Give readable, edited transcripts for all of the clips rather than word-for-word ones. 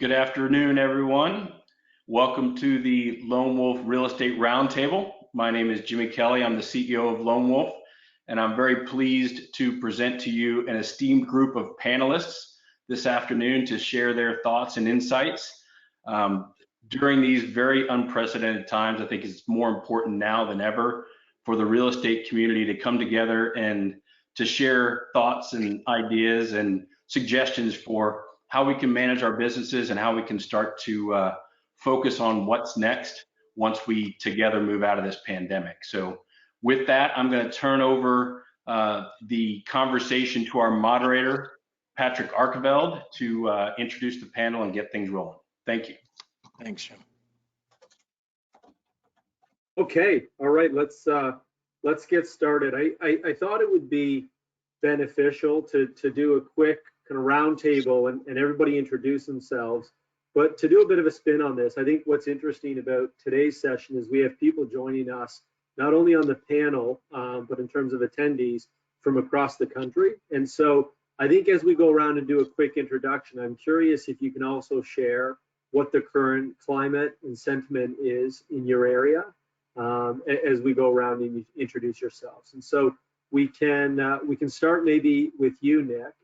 Good afternoon, everyone. Welcome to the Lone Wolf Real Estate Roundtable. My name is Jimmy Kelly. I'm the CEO of Lone Wolf, and I'm very pleased to present to you an esteemed group of panelists this afternoon to share their thoughts and insights. During these very unprecedented times, I think it's more important now than ever for the real estate community to come together and to share thoughts and ideas and suggestions for how we can manage our businesses and how we can start to focus on what's next once we together move out of this pandemic. So with that, I'm going to turn over the conversation to our moderator, Patrick Arkeveld, to introduce the panel and get things rolling. Thank you. Thanks, Jim. Okay, all right, let's get started. I thought it would be beneficial to do a quick kind of roundtable and everybody introduce themselves, but to do a bit of a spin on this, I think what's interesting about today's session is we have people joining us not only on the panel, but in terms of attendees from across the country. And so I think as we go around and do a quick introduction, I'm curious if you can also share what the current climate and sentiment is in your area as we go around and introduce yourselves. And so we can start maybe with you, Nick,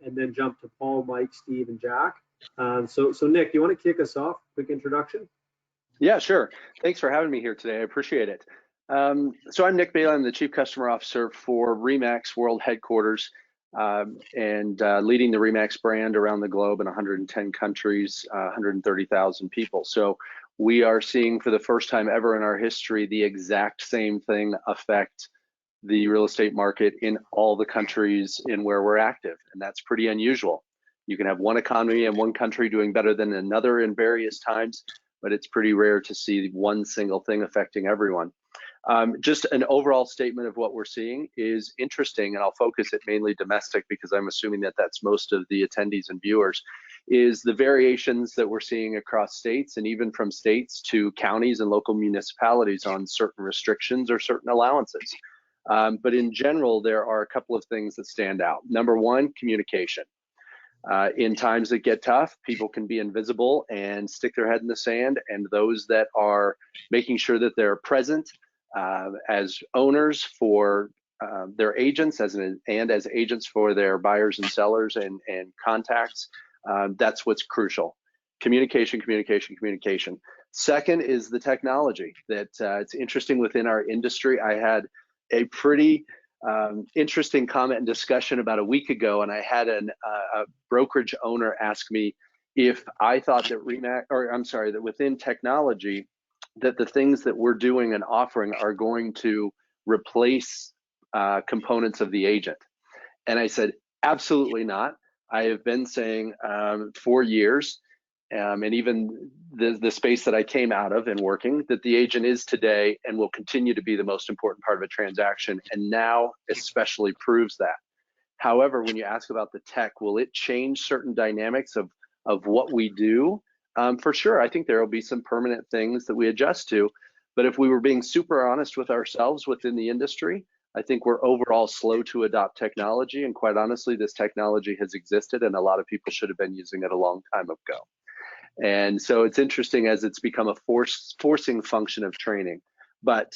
and then jump to Paul, Mike, Steve, and Jack. So Nick, you want to kick us off? Quick introduction. Yeah, sure. Thanks for having me here today. I appreciate it. So I'm Nick Bailey. I'm the Chief Customer Officer for RE/MAX World Headquarters, and leading the RE/MAX brand around the globe in 110 countries, 130,000 people. So we are seeing for the first time ever in our history the exact same thing affect the real estate market in all the countries in where we're active, and that's pretty unusual. You can have one economy and one country doing better than another in various times, but it's pretty rare to see one single thing affecting everyone. Just an overall statement of what we're seeing is interesting, and I'll focus it mainly domestic because I'm assuming that that's most of the attendees and viewers, is the variations that we're seeing across states and even from states to counties and local municipalities on certain restrictions or certain allowances. But in general, there are a couple of things that stand out. Number one, communication. In times that get tough, people can be invisible and stick their head in the sand, and those that are making sure that they're present as owners for their agents and as agents for their buyers and sellers and contacts, that's what's crucial. Communication, communication, communication. Second is the technology. That it's interesting within our industry. I had a pretty interesting comment and discussion about a week ago, and I had a brokerage owner ask me if I thought that that within technology, that the things that we're doing and offering are going to replace components of the agent. And I said, absolutely not. I have been saying for years, and even the space that I came out of and working, that the agent is today and will continue to be the most important part of a transaction, and now especially proves that. However, when you ask about the tech, will it change certain dynamics of what we do? For sure, I think there will be some permanent things that we adjust to, but if we were being super honest with ourselves within the industry, I think we're overall slow to adopt technology, and quite honestly, this technology has existed and a lot of people should have been using it a long time ago. And so it's interesting as it's become a forcing function of training. But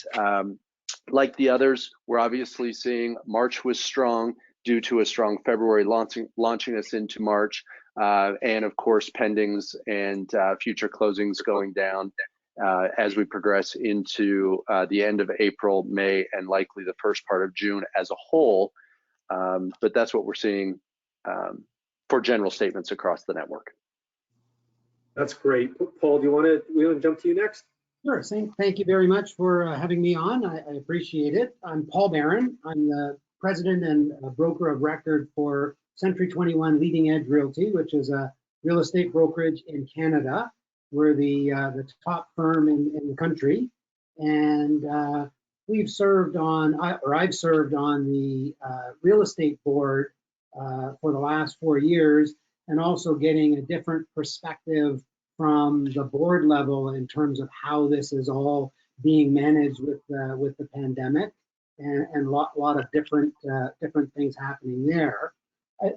like the others, we're obviously seeing March was strong due to a strong February launching us into March, and of course pendings and future closings going down as we progress into the end of April, May, and likely the first part of June as a whole. But that's what we're seeing for general statements across the network. That's great. Paul, do you want to jump to you next? Sure. Thank you very much for having me on. I appreciate it. I'm Paul Barron. I'm the president and broker of record for Century 21 Leading Edge Realty, which is a real estate brokerage in Canada. We're the top firm in the country, and I've served on the real estate board for the last 4 years, and also getting a different perspective from the board level in terms of how this is all being managed with the pandemic, and a lot of different things happening there.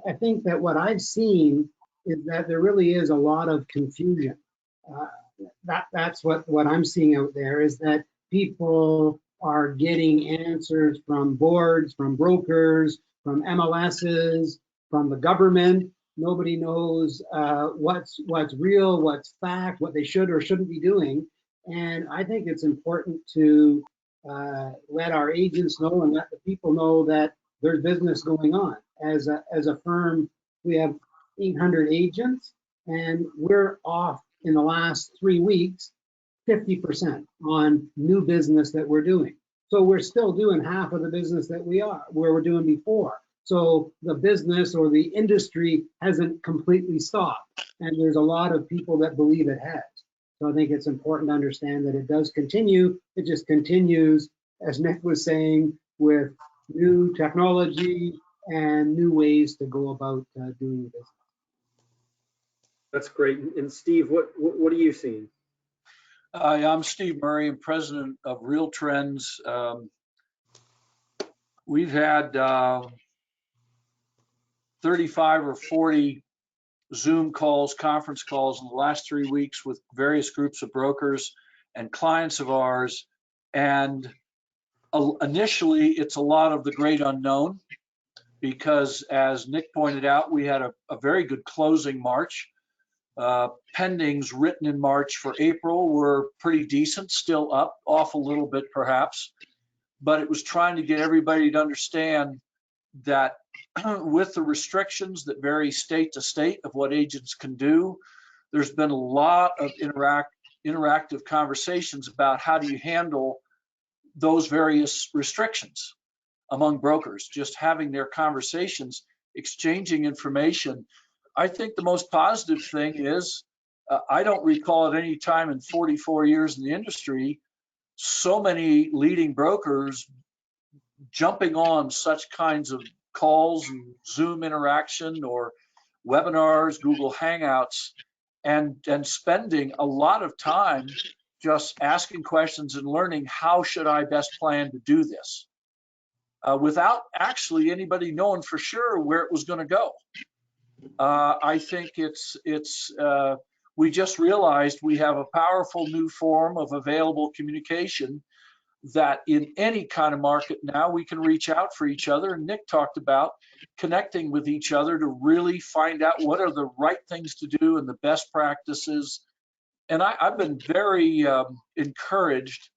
I think that what I've seen is that there really is a lot of confusion. That's what I'm seeing out there, is that people are getting answers from boards, from brokers, from MLSs, from the government. Nobody knows what's real, what's fact, what they should or shouldn't be doing. And I think it's important to let our agents know and let the people know that there's business going on. As a firm, we have 800 agents, and we're off in the last 3 weeks 50% on new business that we're doing. So we're still doing half of the business that we were doing before. So the business or the industry hasn't completely stopped, and there's a lot of people that believe it has. So I think it's important to understand that it does continue. It just continues, as Nick was saying, with new technology and new ways to go about doing business. That's great. And Steve, what are you seeing? I'm Steve Murray. I'm president of Real Trends. We've had 35 or 40 Zoom calls, conference calls in the last 3 weeks with various groups of brokers and clients of ours. And initially, it's a lot of the great unknown, because as Nick pointed out, we had a very good closing March. Pendings written in March for April were pretty decent, still up, off a little bit perhaps, but it was trying to get everybody to understand that with the restrictions that vary state to state of what agents can do, there's been a lot of interactive conversations about how do you handle those various restrictions among brokers, just having their conversations, exchanging information. I think the most positive thing is, I don't recall at any time in 44 years in the industry, so many leading brokers jumping on such kinds of calls and Zoom interaction or webinars, Google Hangouts, and spending a lot of time just asking questions and learning how should I best plan to do this, without actually anybody knowing for sure where it was going to go. I think we just realized we have a powerful new form of available communication that in any kind of market now we can reach out for each other. And Nick talked about connecting with each other to really find out what are the right things to do and the best practices. And I've been very encouraged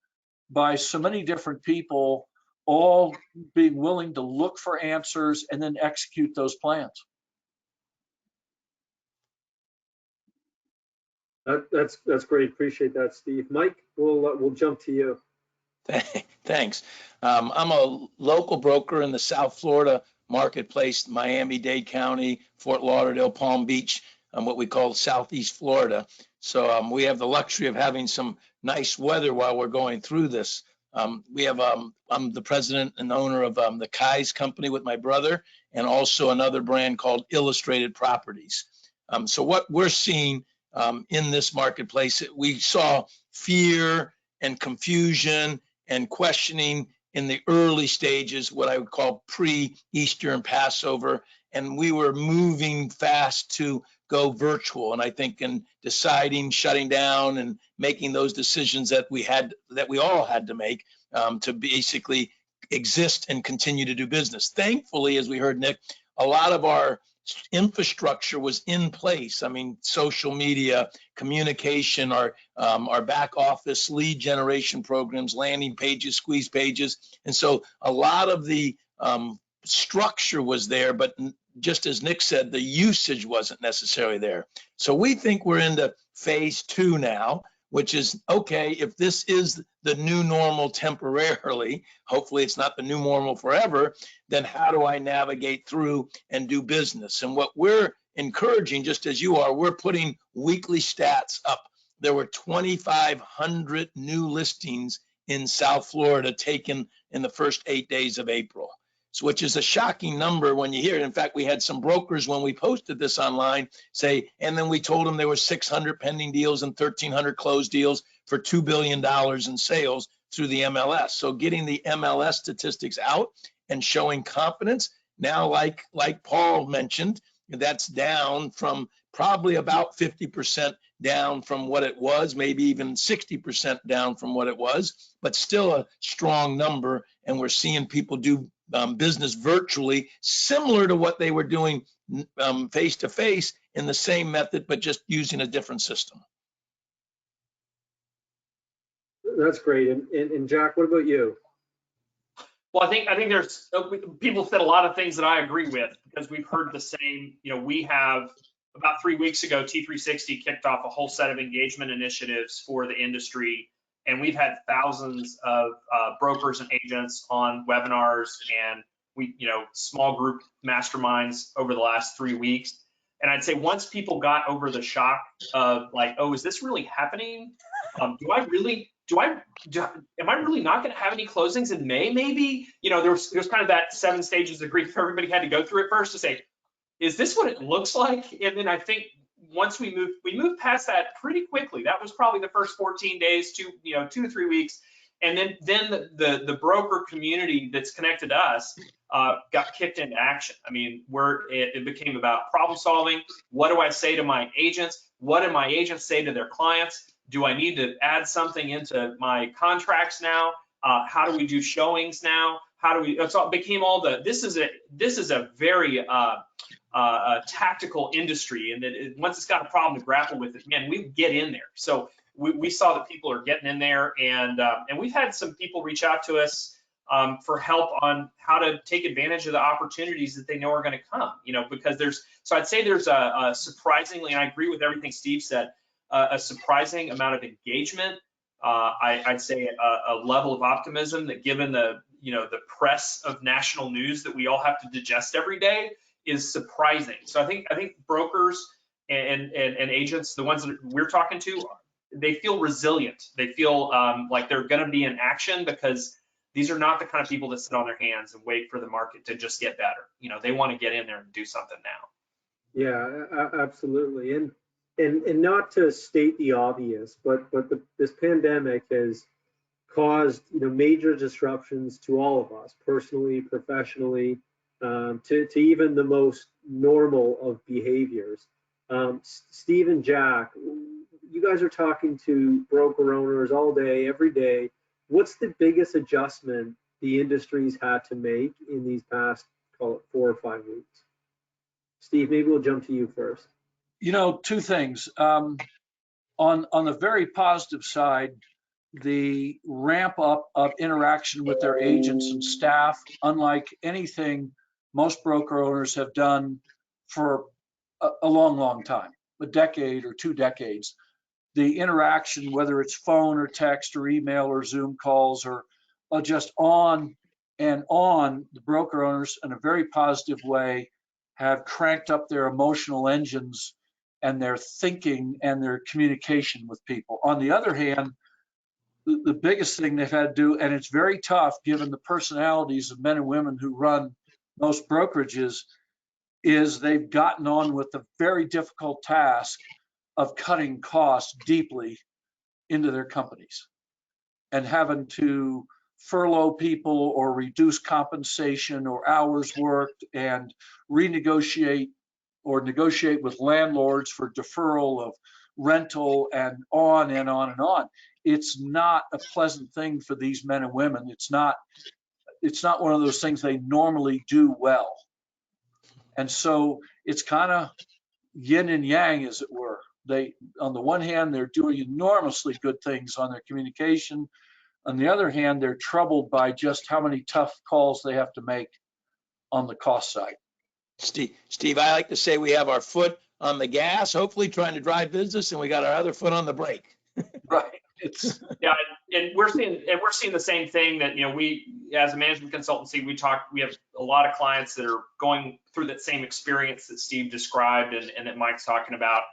by so many different people all being willing to look for answers and then execute those plans. That's great. Appreciate that, Steve. Mike, we'll jump to you. Thanks. I'm a local broker in the South Florida marketplace, Miami-Dade County, Fort Lauderdale, Palm Beach, what we call Southeast Florida. So we have the luxury of having some nice weather while we're going through this. I'm the president and owner of the Kai's company with my brother, and also another brand called Illustrated Properties. So what we're seeing in this marketplace, we saw fear and confusion and questioning in the early stages, what I would call pre-Easter and Passover, and we were moving fast to go virtual. And I think in deciding, shutting down, and making those decisions that we all had to make to basically exist and continue to do business. Thankfully, as we heard Nick, a lot of our infrastructure was in place. I mean, social media, communication, our back office lead generation programs, landing pages, squeeze pages. And so a lot of the structure was there, but just as Nick said, the usage wasn't necessarily there. So we think we're into phase 2 now, which is, okay, if this is the new normal temporarily, hopefully it's not the new normal forever, then how do I navigate through and do business? And what we're encouraging, just as you are, we're putting weekly stats up. There were 2,500 new listings in South Florida taken in the first 8 days of April. So, which is a shocking number when you hear it. In fact, we had some brokers when we posted this online say, and then we told them there were 600 pending deals and 1,300 closed deals for $2 billion in sales through the MLS. So getting the MLS statistics out and showing confidence. Now, like Paul mentioned, that's down from probably about 50% down from what it was, maybe even 60% down from what it was, but still a strong number. And we're seeing people do business virtually, similar to what they were doing face to face in the same method, but just using a different system. That's great. And Jack, what about you? Well, I think there's people said a lot of things that I agree with, because we've heard the same. You know, we have about 3 weeks ago, T360 kicked off a whole set of engagement initiatives for the industry, and we've had thousands of brokers and agents on webinars, and we, small group masterminds over the last 3 weeks. And I'd say once people got over the shock of like, oh, is this really happening? Am I really not going to have any closings in May? Maybe, there's kind of that 7 stages of grief everybody had to go through at first to say, is this what it looks like? And then I think once we moved past that pretty quickly. That was probably the first 14 days, 2 to 3 weeks. And then the broker community that's connected to us got kicked into action. I mean, it became about problem solving. What do I say to my agents? What do my agents say to their clients? Do I need to add something into my contracts now? How do we do showings now? It became all this is a very tactical industry, and that once it's got a problem to grapple with it, man, we get in there. So we saw that people are getting in there, and we've had some people reach out to us for help on how to take advantage of the opportunities that they know are going to come. Because I'd say there's a surprisingly, and I agree with everything Steve said, a surprising amount of engagement. I'd say a level of optimism that, given the press of national news that we all have to digest every day, is surprising. So I think brokers and agents, the ones that we're talking to, they feel resilient. They feel like they're going to be in action, because these are not the kind of people that sit on their hands and wait for the market to just get better. They want to get in there and do something now. Yeah, absolutely. And not to state the obvious, but this pandemic has caused major disruptions to all of us, personally, professionally, to even the most normal of behaviors. Steve and Jack, you guys are talking to broker owners all day, every day. What's the biggest adjustment the industry's had to make in these past, call it, 4 or 5 weeks? Steve, maybe we'll jump to you first. 2 things. On the very positive side, the ramp up of interaction with their agents and staff, unlike anything most broker owners have done for a long time, a decade or 2 decades. The interaction, whether it's phone or text or email or Zoom calls or just on and on, the broker owners in a very positive way have cranked up their emotional engines and their thinking and their communication with people. On the other hand, the biggest thing they've had to do, and it's very tough given the personalities of men and women who run most brokerages, is they've gotten on with the very difficult task of cutting costs deeply into their companies and having to furlough people or reduce compensation or hours worked and renegotiate or negotiate with landlords for deferral of rental and on and on and on. It's not a pleasant thing for these men and women. It's not one of those things they normally do well. And so it's kind of yin and yang, as it were. They, on the one hand, they're doing enormously good things on their communication. On the other hand, they're troubled by just how many tough calls they have to make on the cost side. Steve, I like to say we have our foot on the gas, hopefully trying to drive business, and we got our other foot on the brake. Right. Yeah, and we're seeing the same thing, that we, as a management consultancy, we have a lot of clients that are going through that same experience that Steve described and that Mike's talking about,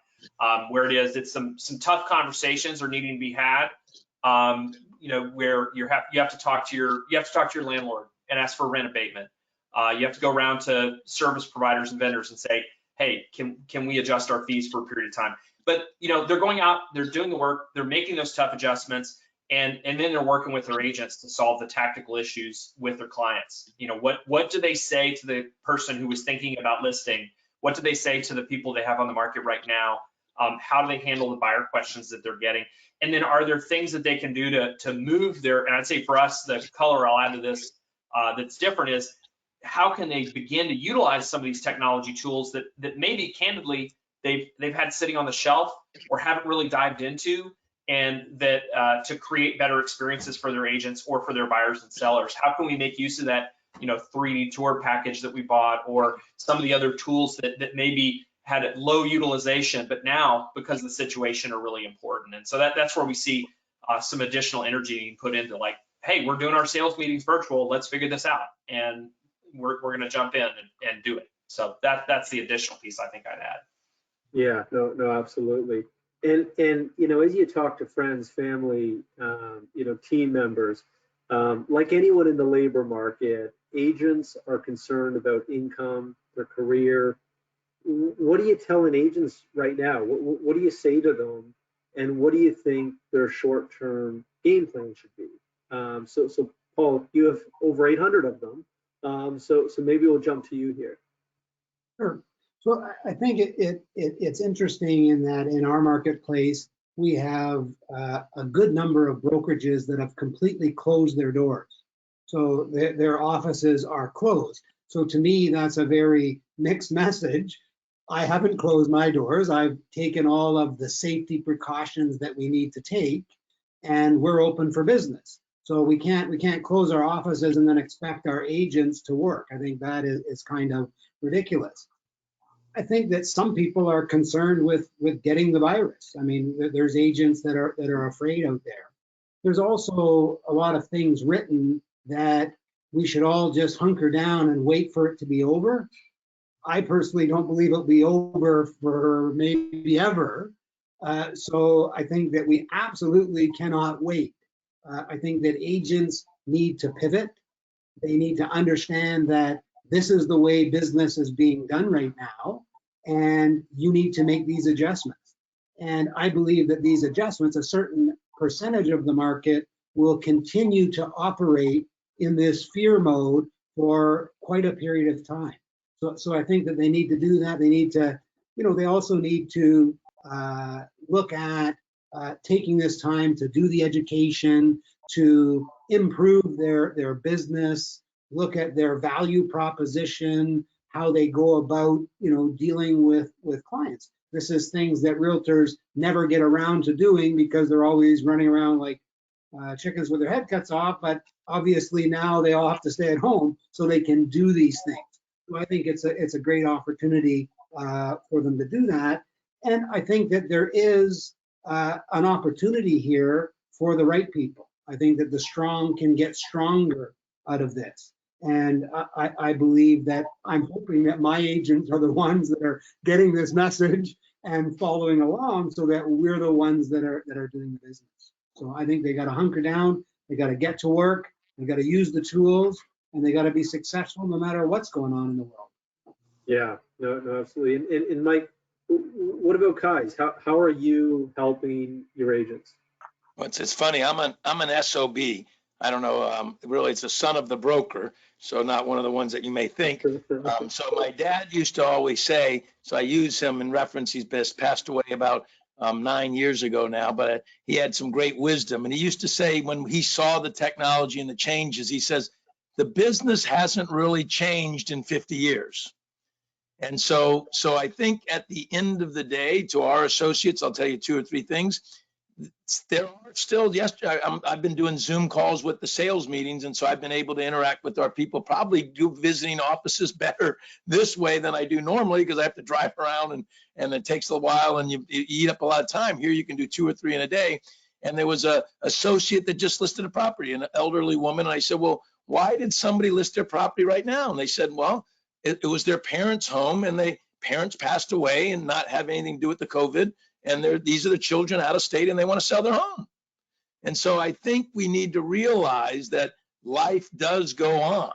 where it's some tough conversations are needing to be had, where you have to talk to your landlord and ask for rent abatement. You have to go around to service providers and vendors and say, hey, can we adjust our fees for a period of time? But they're going out, they're doing the work, they're making those tough adjustments, and then they're working with their agents to solve the tactical issues with their clients. What do they say to the person who was thinking about listing What do they say to the people they have on the market right now? How do they handle the buyer questions that they're getting? And then are there things that they can do to move their, and I'd say for us, the color I'll add to this that's different is how can they begin to utilize some of these technology tools that maybe candidly they've had sitting on the shelf or haven't really dived into, and that to create better experiences for their agents or for their buyers and sellers. How can we make use of that 3D tour package that we bought, or some of the other tools that maybe had a low utilization, but now because of the situation are really important. And so that's where we see some additional energy being put into, like, hey, we're doing our sales meetings virtual, let's figure this out, and we're going to jump in and do it. So that's the additional piece I think I'd add. Yeah, no, absolutely. And as you talk to friends, family, team members, like anyone in the labor market, agents are concerned about income, their career. What are you telling agents right now? What do you say to them? And what do you think their short-term game plan should be? So Paul, you have over 800 of them. So maybe we'll jump to you here. Sure. So I think it's interesting in that in our marketplace, we have a good number of brokerages that have completely closed their doors. So their offices are closed. So to me, that's a very mixed message. I haven't closed my doors. I've taken all of the safety precautions that we need to take, and we're open for business. So we can't close our offices and then expect our agents to work. I think that is kind of ridiculous. I think that some people are concerned with getting the virus. I mean, there's agents that are afraid out there. There's also a lot of things written that we should all just hunker down and wait for it to be over. I personally don't believe it'll be over for maybe ever. So I think that we absolutely cannot wait. I think that agents need to pivot. They need to understand that this is the way business is being done right now, and you need to make these adjustments. And I believe that these adjustments, a certain percentage of the market will continue to operate in this fear mode for quite a period of time. So I think that they need to do that. They need to, they also need to look at taking this time to do the education, to improve their business, look at their value proposition, how they go about, dealing with clients. This is things that realtors never get around to doing because they're always running around like chickens with their head cuts off. But obviously now they all have to stay at home so they can do these things. So I think it's a great opportunity for them to do that. And I think that there is an opportunity here for the right people. I think that the strong can get stronger out of this. And I believe that I'm hoping that my agents are the ones that are getting this message and following along so that we're the ones that are doing the business. So I think they got to hunker down, they got to get to work, they got to use the tools, and they got to be successful no matter what's going on in the world. Yeah, no, absolutely. And Mike, what about Kais? How are you helping your agents? Well, it's funny. I'm an SOB. I don't know. Really, it's a son of the broker, so not one of the ones that you may think. So my dad used to always say. So I use him in reference. He's passed away about 9 years ago now, but he had some great wisdom. And he used to say when he saw the technology and the changes, he says the business hasn't really changed in 50 years. And so I think at the end of the day, to our associates, I'll tell you 2 or 3 things. There are still, I've been doing Zoom calls with the sales meetings, and so I've been able to interact with our people, probably do visiting offices better this way than I do normally because I have to drive around and it takes a while and you eat up a lot of time. Here you can do 2 or 3 in a day. And there was a associate that just listed a property, an elderly woman. And I said, well, why did somebody list their property right now? And they said, well, it was their parents' home and parents passed away and not have anything to do with the COVID. And these are the children out of state and they want to sell their home. And so I think we need to realize that life does go on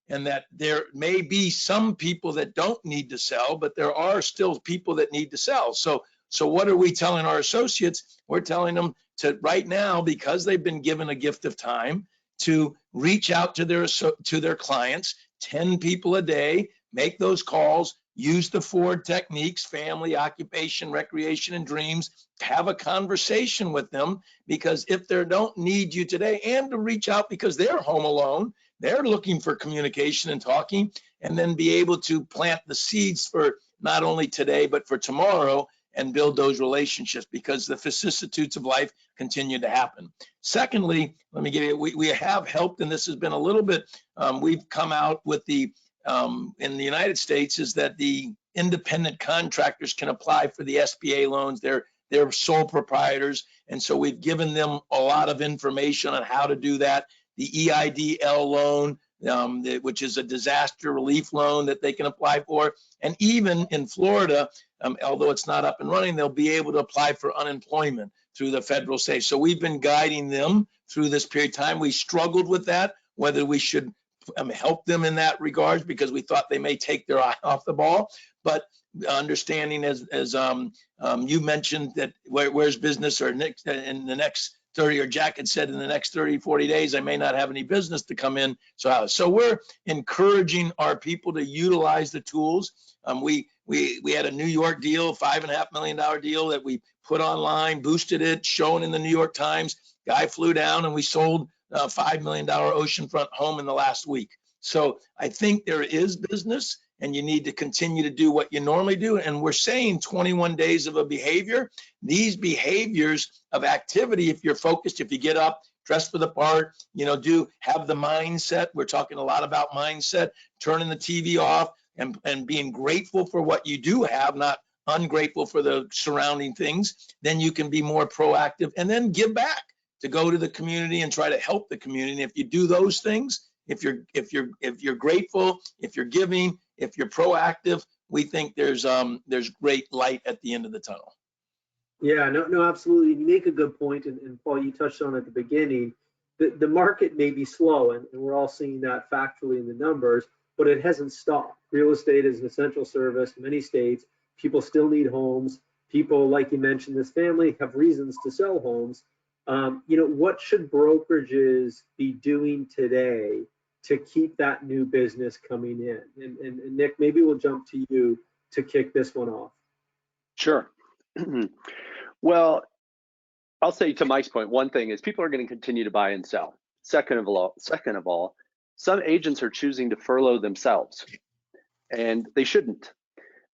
and that there may be some people that don't need to sell, but there are still people that need to sell. So what are we telling our associates? We're telling them to right now, because they've been given a gift of time, to reach out to their clients, 10 people a day, make those calls, use the 4 techniques: family, occupation, recreation, and dreams. Have a conversation with them, because if they don't need you today, and to reach out because they're home alone, they're looking for communication and talking, and then be able to plant the seeds for not only today, but for tomorrow, and build those relationships, because the vicissitudes of life continue to happen. Secondly, let me give you, we have helped, and this has been a little bit, we've come out with the, in the United States, is that the independent contractors can apply for the SBA loans. They're sole proprietors. And so we've given them a lot of information on how to do that. The EIDL loan, which is a disaster relief loan that they can apply for. And even in Florida, although it's not up and running, they'll be able to apply for unemployment through the federal state. So we've been guiding them through this period of time. We struggled with that, whether we should help them in that regards, because we thought they may take their eye off the ball. But understanding, as you mentioned, that where's business, or next, in the next 30, or Jack had said in the next 30, 40 days, I may not have any business to come in. So we're encouraging our people to utilize the tools. We had a New York deal, $5.5 million deal that we put online, boosted it, shown in the New York Times. Guy flew down, and we sold a $5 million oceanfront home in the last week. So I think there is business, and you need to continue to do what you normally do. And we're saying 21 days of a behavior. These behaviors of activity, if you're focused, if you get up, dress for the part, have the mindset. We're talking a lot about mindset, turning the TV off, and being grateful for what you do have, not ungrateful for the surrounding things. Then you can be more proactive, and then give back, to go to the community and try to help the community. And if you do those things, if you're grateful, if you're giving, if you're proactive, we think there's great light at the end of the tunnel. Yeah, no, absolutely. You make a good point, and Paul, you touched on at the beginning. The market may be slow, and we're all seeing that factually in the numbers, but it hasn't stopped. Real estate is an essential service in many states. People still need homes. People, like you mentioned, this family have reasons to sell homes. What should brokerages be doing today to keep that new business coming in? And Nick, maybe we'll jump to you to kick this one off. Sure. Well, I'll say, to Mike's point, one thing is people are going to continue to buy and sell. Second of all, some agents are choosing to furlough themselves, and they shouldn't,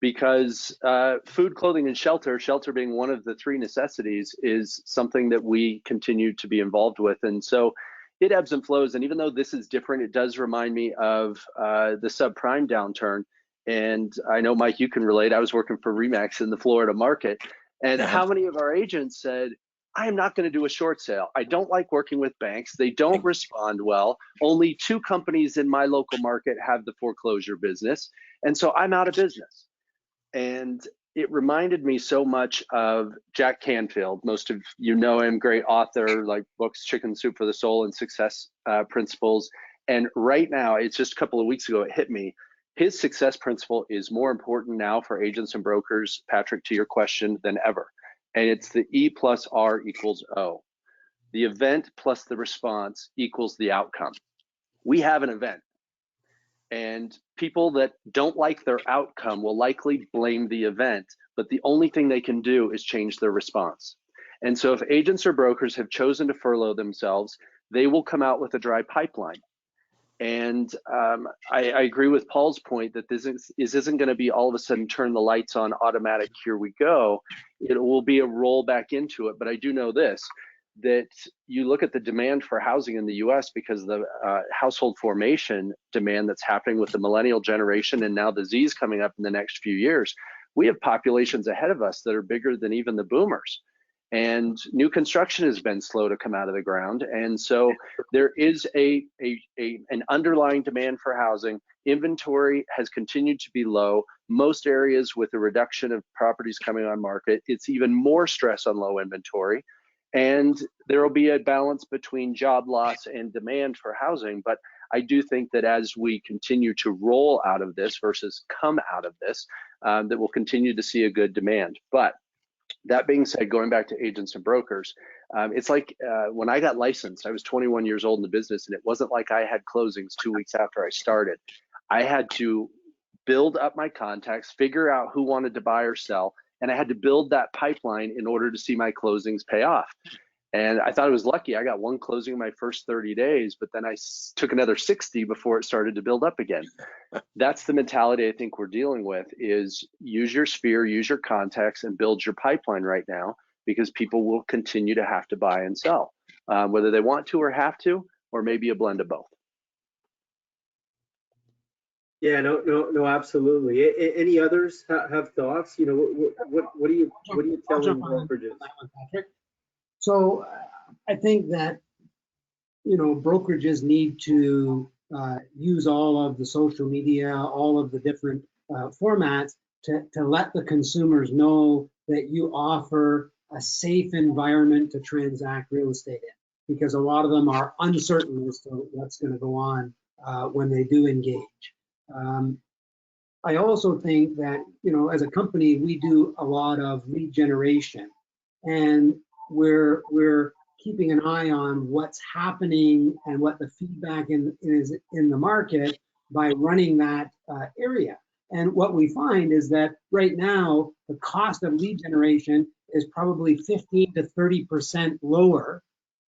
because food, clothing, and shelter being one of the 3 necessities, is something that we continue to be involved with. And so it ebbs and flows. And even though this is different, it does remind me of the subprime downturn. And I know, Mike, you can relate. I was working for RE/MAX in the Florida market. And how many of our agents said, I am not going to do a short sale. I don't like working with banks. They don't respond well. Only 2 companies in my local market have the foreclosure business. And so I'm out of business. And it reminded me so much of Jack Canfield. Most of you know him, great author, like books Chicken Soup for the Soul and Success Principles. And right now, it's just a couple of weeks ago, it hit me. His success principle is more important now for agents and brokers, Patrick, to your question, than ever. And it's the E plus R equals O. The event plus the response equals the outcome. We have an event. And people that don't like their outcome will likely blame the event, but the only thing they can do is change their response. And so if agents or brokers have chosen to furlough themselves, they will come out with a dry pipeline. And I agree with Paul's point that this isn't going to be all of a sudden turn the lights on, automatic, here we go. It will be a roll back into it. But I do know this, that you look at the demand for housing in the US because of the household formation demand that's happening with the millennial generation, and now the Z's coming up in the next few years. We have populations ahead of us that are bigger than even the boomers. And new construction has been slow to come out of the ground. And so there is an underlying demand for housing. Inventory has continued to be low. Most areas with a reduction of properties coming on market, it's even more stress on low inventory. And there will be a balance between job loss and demand for housing. But I do think that as we continue to roll out of this versus come out of this, that we'll continue to see a good demand. But that being said, going back to agents and brokers, it's like when I got licensed, I was 21 years old in the business, and it wasn't like I had closings 2 weeks after I started. I had to build up my contacts, figure out who wanted to buy or sell, and I had to build that pipeline in order to see my closings pay off. And I thought I was lucky. I got one closing in my first 30 days, but then I took another 60 before it started to build up again. That's the mentality I think we're dealing with, is use your sphere, use your contacts, and build your pipeline right now, because people will continue to have to buy and sell, whether they want to or have to, or maybe a blend of both. Yeah, no, absolutely. Any others have thoughts? You know, what are you I'll telling jump on brokerages? that one, Patrick. So I think that, you know, brokerages need to use all of the social media, all of the different formats to let the consumers know that you offer a safe environment to transact real estate in, because a lot of them are uncertain as to what's going to go on when they do engage. I also think that, you know, as a company, we do a lot of lead generation, and we're keeping an eye on what's happening and what the feedback is in the market by running that area. And what we find is that right now, the cost of lead generation is probably 15 to 30% lower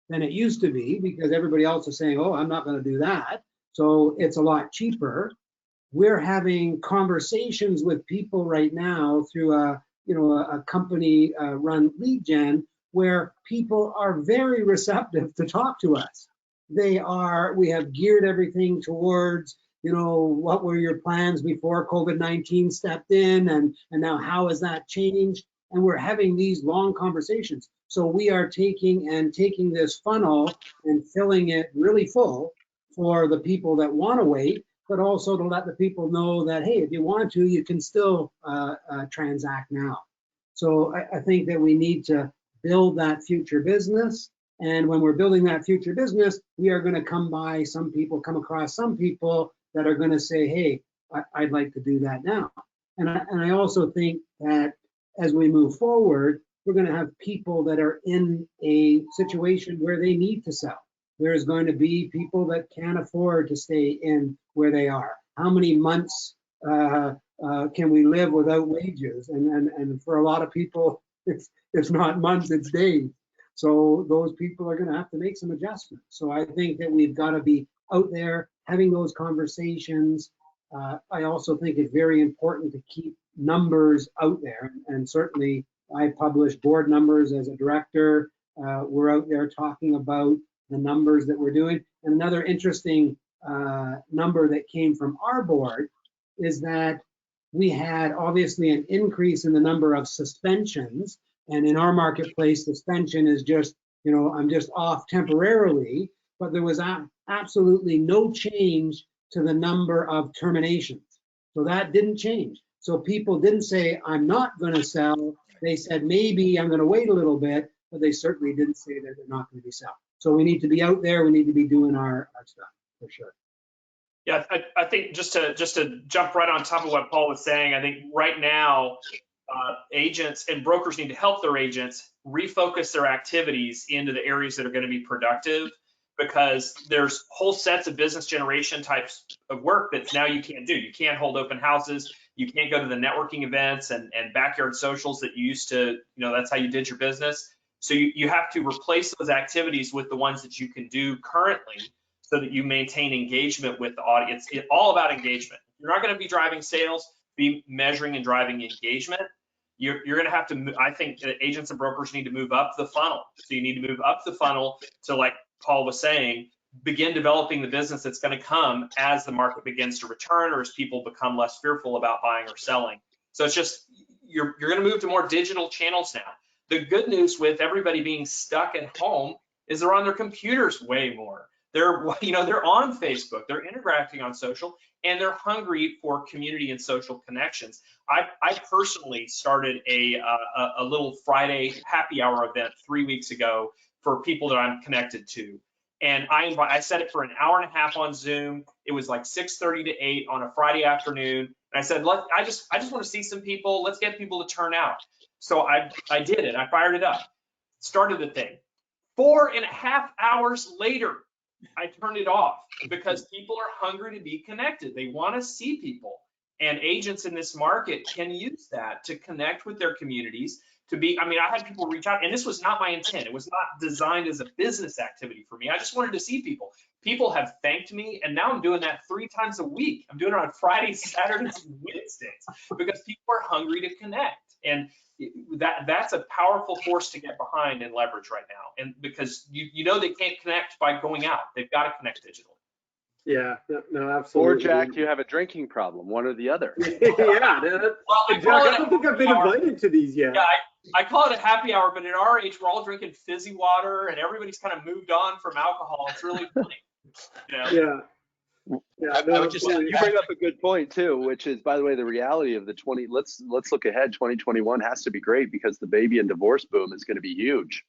than it used to be, because everybody else is saying, oh, I'm not going to do that. So it's a lot cheaper. We're having conversations with people right now through a company run lead gen, where people are very receptive to talk to us. We have geared everything towards, you know, what were your plans before COVID-19 stepped in, and now how has that changed? And we're having these long conversations. So we are taking this funnel and filling it really full for the people that want to wait, but also to let the people know that, hey, if you want to, you can still transact now. So I think that we need to build that future business. And when we're building that future business, we are going to come across some people that are going to say, hey, I'd like to do that now. And I also think that as we move forward, we're going to have people that are in a situation where they need to sell. There's going to be people that can't afford to stay in where they are. How many months can we live without wages? And for a lot of people, it's not months, it's days. So those people are going to have to make some adjustments. So I think that we've got to be out there having those conversations. I also think it's very important to keep numbers out there. And certainly I publish board numbers as a director. We're out there talking about the numbers that we're doing. And another interesting number that came from our board is that we had obviously an increase in the number of suspensions. And in our marketplace, suspension is just, you know, I'm just off temporarily, but there was absolutely no change to the number of terminations. So that didn't change. So people didn't say, I'm not going to sell. They said, maybe I'm going to wait a little bit, but they certainly didn't say that they're not going to be selling. So we need to be out there. We need to be doing our stuff for sure. Yeah, I think just to jump right on top of what Paul was saying, I think right now agents and brokers need to help their agents refocus their activities into the areas that are going to be productive, because there's whole sets of business generation types of work that now you can't do. You can't hold open houses. You can't go to the networking events and backyard socials that you used to, you know, that's how you did your business. So you have to replace those activities with the ones that you can do currently, so that you maintain engagement with the audience. It's all about engagement. You're not going to be driving sales, be measuring and driving engagement. You're going to have to, I think agents and brokers need to move up the funnel. So you need to move up the funnel to, like Paul was saying, begin developing the business that's going to come as the market begins to return, or as people become less fearful about buying or selling. So it's just, you're going to move to more digital channels now. The good news with everybody being stuck at home is they're on their computers way more. They're on Facebook, they're interacting on social, and they're hungry for community and social connections. I personally started a little Friday happy hour event 3 weeks ago for people that I'm connected to. And I set it for an hour and a half on Zoom. It was like 6:30 to 8 on a Friday afternoon. And I said, I just want to see some people. Let's get people to turn out. So I did it. I fired it up, started the thing. 4.5 hours later, I turned it off, because people are hungry to be connected. They want to see people. And agents in this market can use that to connect with their communities, to be, I mean, I had people reach out, and this was not my intent. It was not designed as a business activity for me. I just wanted to see people. People have thanked me, and now I'm doing that 3 times a week. I'm doing it on Fridays, Saturdays, and Wednesdays, because people are hungry to connect. And that's a powerful force to get behind and leverage right now. And because you know they can't connect by going out. They've got to connect digitally. Yeah, no, absolutely. Or Jack, you have a drinking problem, one or the other. Yeah, Well, Jack, I don't think I've been invited to these yet. Yeah, I call it a happy hour, but at our age, we're all drinking fizzy water, and everybody's kind of moved on from alcohol. It's really funny. You know? Yeah, I no, would just absolutely. You bring up a good point too, which is, by the way, the reality of the let's look ahead. 2021 has to be great because the baby and divorce boom is going to be huge.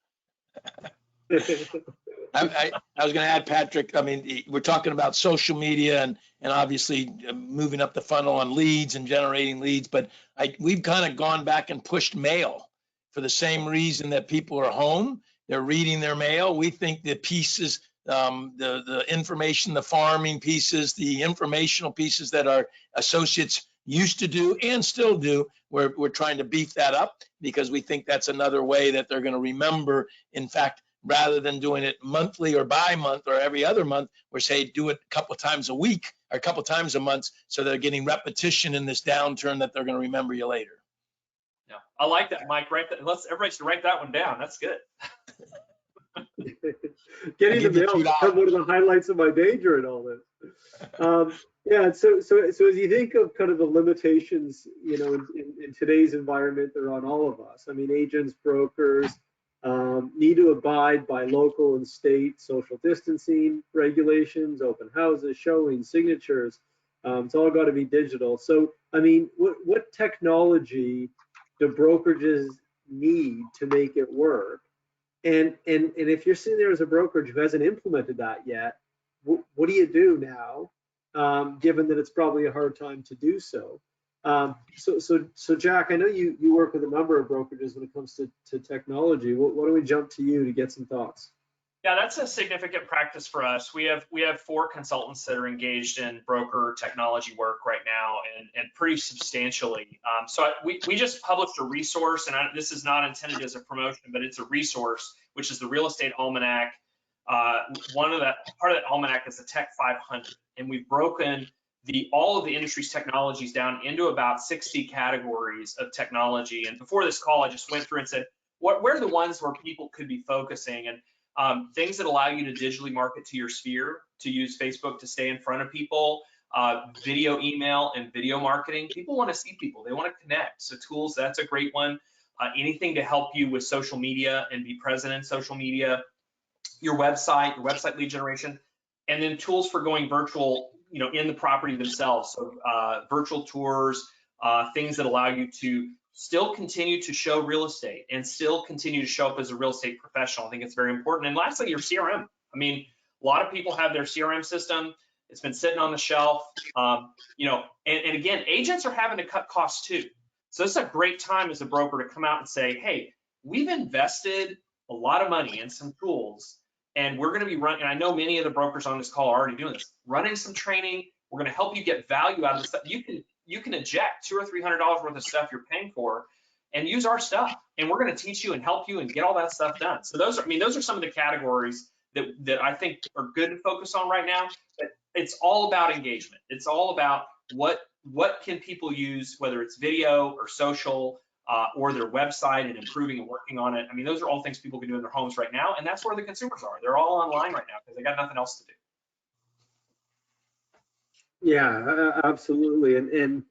I was going to add, Patrick, I mean, we're talking about social media and obviously moving up the funnel on leads and generating leads, but we've kind of gone back and pushed mail for the same reason that people are home. They're reading their mail. We think the pieces, the information, the farming pieces, the informational pieces that our associates used to do and still do, we're trying to beef that up because we think that's another way that they're going to remember. In fact, rather than doing it monthly or bi-month or every other month, we're saying do it a couple of times a week or a couple of times a month, so they're getting repetition in this downturn that they're going to remember you later. Yeah, I like that, Mike. Everybody should write that one down. That's good. Getting the mail has become one of the highlights of my day during all this. Yeah, so as you think of kind of the limitations, you know, in today's environment, they're on all of us. I mean, agents, brokers need to abide by local and state social distancing regulations, open houses, showings, signatures. It's all got to be digital. So, I mean, what technology do brokerages need to make it work? And if you're sitting there as a brokerage who hasn't implemented that yet, what do you do now, given that it's probably a hard time to do so? So Jack, I know you work with a number of brokerages when it comes to technology. Why don't we jump to you to get some thoughts? Yeah, that's a significant practice for us. We have 4 consultants that are engaged in broker technology work right now, and pretty substantially. So we just published a resource, and this is not intended as a promotion, but it's a resource, which is the Real Estate Almanac. Part of that Almanac is the Tech 500, and we've broken all of the industry's technologies down into about 60 categories of technology. And before this call, I just went through and said, where are the ones where people could be focusing? And things that allow you to digitally market to your sphere, to use Facebook to stay in front of people, video, email, and video marketing. People want to see people. They want to connect. So tools, that's a great one. Anything to help you with social media and be present in social media, your website lead generation, and then tools for going virtual, you know, in the property themselves. So virtual tours, things that allow you to still continue to show real estate and still continue to show up as a real estate professional. I think it's very important. And lastly, your CRM. I mean, a lot of people have their CRM system. It's been sitting on the shelf, you know, and again, agents are having to cut costs too. So this is a great time as a broker to come out and say, hey, we've invested a lot of money in some tools, and we're going to be running, and I know many of the brokers on this call are already doing this, running some training. We're going to help you get value out of the stuff. You can eject $200 or $300 worth of stuff you're paying for and use our stuff. And we're going to teach you and help you and get all that stuff done. So those are some of the categories that I think are good to focus on right now. But it's all about engagement. It's all about what can people use, whether it's video or social or their website and improving and working on it. I mean, those are all things people can do in their homes right now. And that's where the consumers are. They're all online right now because they got nothing else to do. Yeah, absolutely. And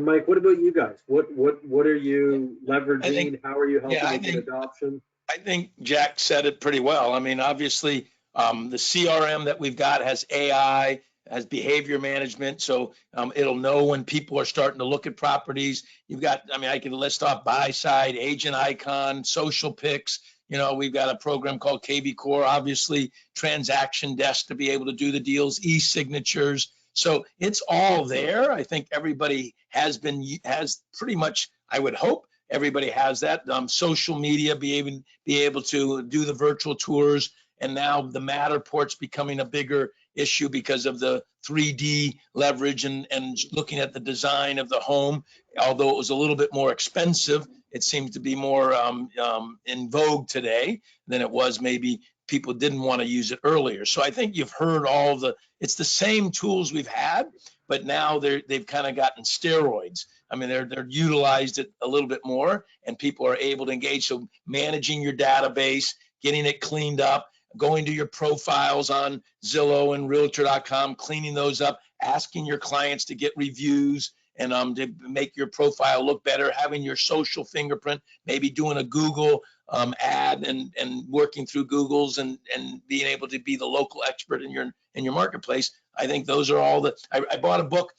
Mike, what about you guys? What are you leveraging? How are you helping with adoption? I think Jack said it pretty well. I mean, obviously, the CRM that we've got has AI, has behavior management, so it'll know when people are starting to look at properties. You've got, I mean, I can list off buy side, agent icon, social pics. You know, we've got a program called KB Core, obviously, transaction desk to be able to do the deals, e-signatures. So it's all there. I think everybody has pretty much, I would hope everybody has that. Social media, be able to do the virtual tours. And now the Matterport's becoming a bigger issue because of the 3D leverage and looking at the design of the home. Although it was a little bit more expensive, it seems to be more in vogue today than it was maybe people didn't want to use it earlier. So I think you've heard it's the same tools we've had, but now they've kind of gotten steroids. I mean, they're utilized it a little bit more, and people are able to engage. So managing your database, getting it cleaned up, going to your profiles on Zillow and Realtor.com, cleaning those up, asking your clients to get reviews and to make your profile look better, having your social fingerprint, maybe doing a Google ad and working through Google's and being able to be the local expert in your marketplace. I think those are all I bought a book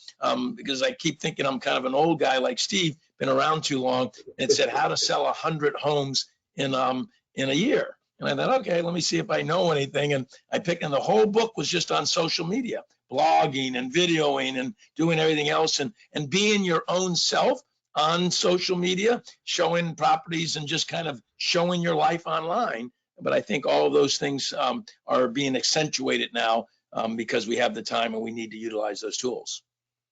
because I keep thinking I'm kind of an old guy like Steve, been around too long. And it said how to sell 100 homes in a year. And I thought, okay, let me see if I know anything. And I picked, and the whole book was just on social media, blogging and videoing and doing everything else and being your own self on social media, showing properties and just kind of showing your life online. But I think all of those things are being accentuated now because we have the time and we need to utilize those tools.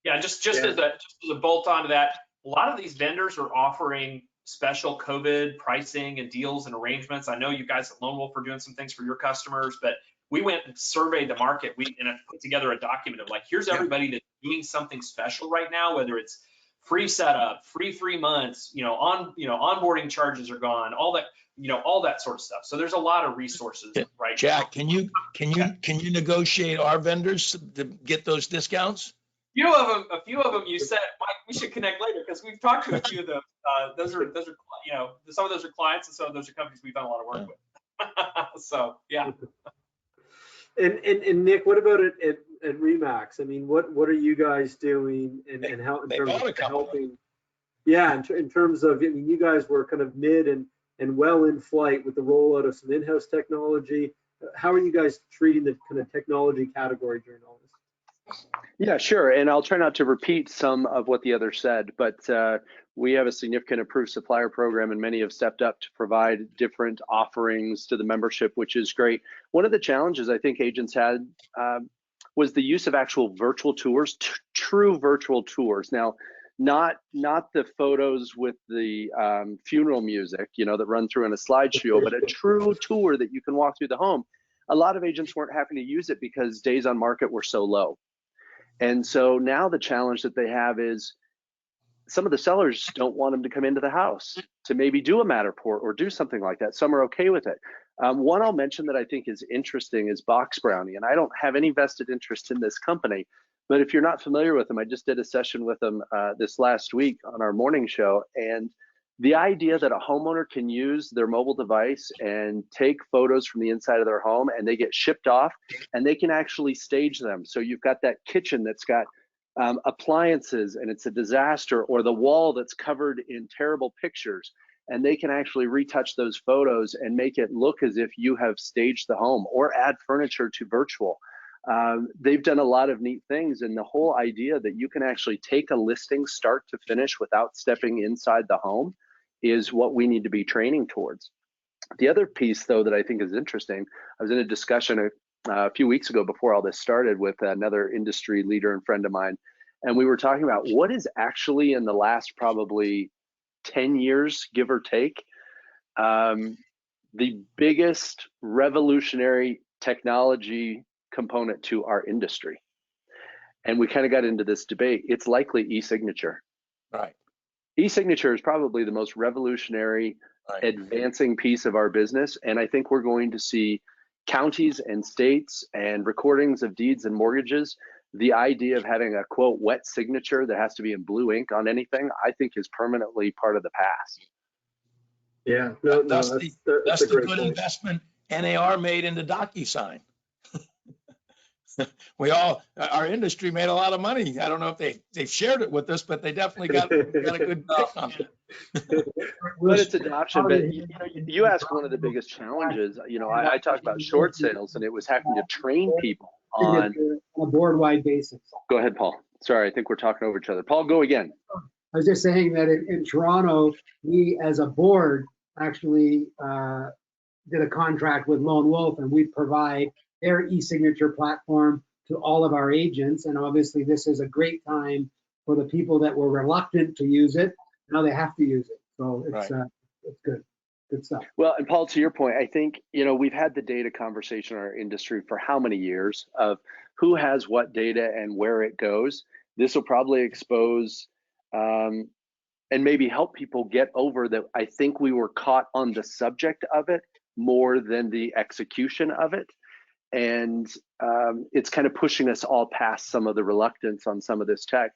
Yeah, just as a bolt on to that, a lot of these vendors are offering special COVID pricing and deals and arrangements. I know you guys at Lone Wolf are doing some things for your customers, but we went and surveyed the market. And I put together a document of like, here's everybody that's doing something special right now, whether it's free setup, free 3 months, onboarding charges are gone, all that sort of stuff. So there's a lot of resources right Jack, now. can you negotiate our vendors to get those discounts? A few of them you said, Mike, we should connect later because we've talked to a few of those. Those are some of those are clients and some of those are companies we've done a lot of work with. So yeah. And Nick, what about it at Remax? I mean, what are you guys doing and how in terms of helping? Yeah, in terms of, I mean, you guys were kind of mid and well in flight with the rollout of some in-house technology. How are you guys treating the kind of technology category during all this? Yeah, sure. And I'll try not to repeat some of what the others said, but we have a significant approved supplier program and many have stepped up to provide different offerings to the membership, which is great. One of the challenges I think agents had was the use of actual virtual tours, true virtual tours. Now, not the photos with the funeral music, that run through in a slideshow, but a true tour that you can walk through the home. A lot of agents weren't having to use it because days on market were so low. And so now the challenge that they have is some of the sellers don't want them to come into the house to maybe do a Matterport or do something like that. Some are okay with it. One I'll mention that I think is interesting is Box Brownie, and I don't have any vested interest in this company, but if you're not familiar with them, I just did a session with them this last week on our morning show, and the idea that a homeowner can use their mobile device and take photos from the inside of their home and they get shipped off and they can actually stage them. So you've got that kitchen that's got appliances and it's a disaster, or the wall that's covered in terrible pictures, and they can actually retouch those photos and make it look as if you have staged the home, or add furniture to virtual. They've done a lot of neat things, and the whole idea that you can actually take a listing start to finish without stepping inside the home is what we need to be training towards. The other piece, though, that I think is interesting, I was in a discussion a few weeks ago before all this started with another industry leader and friend of mine, and we were talking about what is actually in the last probably 10 years, give or take, the biggest revolutionary technology component to our industry. And we kind of got into this debate. It's likely e-signature. Right. E-signature is probably the most revolutionary, advancing piece of our business. And I think we're going to see counties and states and recordings of deeds and mortgages. The idea of having a quote wet signature that has to be in blue ink on anything, I think is permanently part of the past. Yeah, that's a the great good point. investment NAR made into DocuSign. Our industry made a lot of money. I don't know if they've shared it with us, but they definitely got a good pick on it. But it's adoption. But you ask one of the biggest challenges. I talk about short sales, and it was having to train people on a board-wide basis. Go ahead, Paul. Sorry, I think we're talking over each other. Paul, go again. I was just saying that in Toronto, we as a board actually did a contract with Lone Wolf, and we provide their e-signature platform to all of our agents. And obviously this is a great time for the people that were reluctant to use it. Now they have to use it. So it's good. Good stuff. Well, and Paul, to your point, I think, we've had the data conversation in our industry for how many years of who has what data and where it goes. This will probably expose and maybe help people get over that. I think we were caught on the subject of it more than the execution of it. And it's kind of pushing us all past some of the reluctance on some of this tech.